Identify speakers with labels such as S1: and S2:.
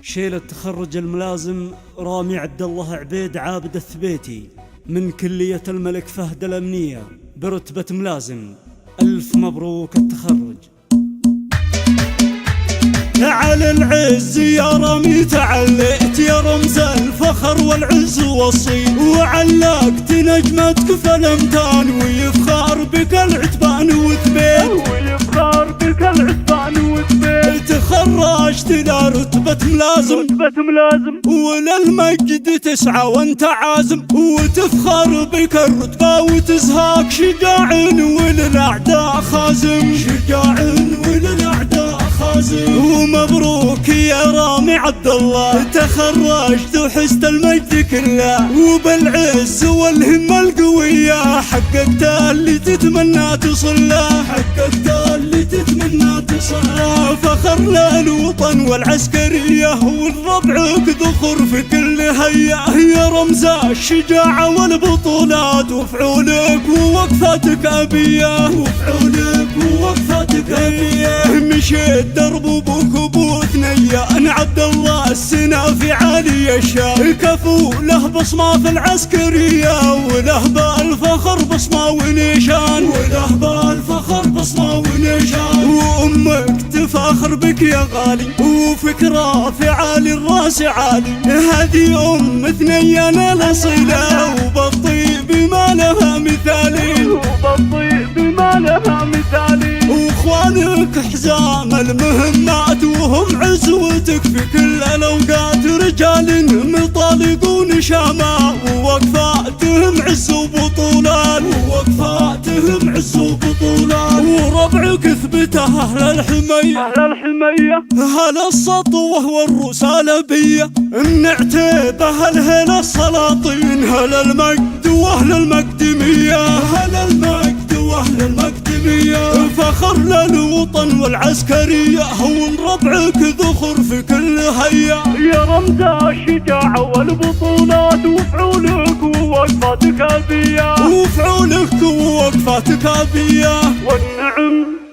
S1: شيلة تخرج الملازم رامي عبد الله عبيد عابد الثبيتي من كلية الملك فهد الأمنية برتبة ملازم. ألف مبروك التخرج.
S2: تعال العز يا رامي تعليت يا رمز الفخر والعز والصيت، وعلقت نجمتك في الامتان ويفخر بك العتبان وثبيت،
S3: ويفخر بك العتبان وثبيت.
S2: تخرجت الى رتبة ملازم وللمجد تسعى وانت عازم، وتفخر بك الرتبة وتزهاك شجاع وللأعداء خازم، شجاع وللأعداء خازم. ومبروك يا رامي عبد الله تخرجت وحزت المجد كله، وبالعز والهمة القوية حققت اللي تتمنى تصل له، حققت اللي تتمنى تصل له. فخر للوطن والعسكرية ولربعك ذخر في كل هيئة، يا رمز الشجاعة والبطولات وفعولك ووقفاتك أبية، وفعولك ووقفاتك أبية. مشيت درب ابوك ابو ثنية انا عبد الله السنافي عالي الشام، كفو له بصمة في العسكرية وله بالفخر بصمة ونشان، وله بالفخر بصمة ونشان. وامك تفاخر بك يا غالي وفكرة في عالي الراس عالي، هذه ام ثنية الاصيلة وبالطيب ما لها مثالي،
S3: وبالطيب ما لها مثالي.
S2: واخوانك حزام المهمات وهم عزوتك في كل الاوقات، رجال مطالقون شامة ووقفاتهم عز وبطولات، ووقفاتهم عز وبطولات. وربعك اثبت اهل الحمية،
S3: اهل الحمية
S2: اهل السطوة والرسالبية، نعتب اهل السلاطين اهل المجد واهل المقدمية، اهل المجد واهل المقدمية. فخر للوطن والعسكرية هون ربعك ذخر في كل هيا،
S3: يا رمز الشجاعة والبطولات وفعولك ووقفاتك أبية،
S2: وفعولك ووقفاتك أبية.
S3: والنعم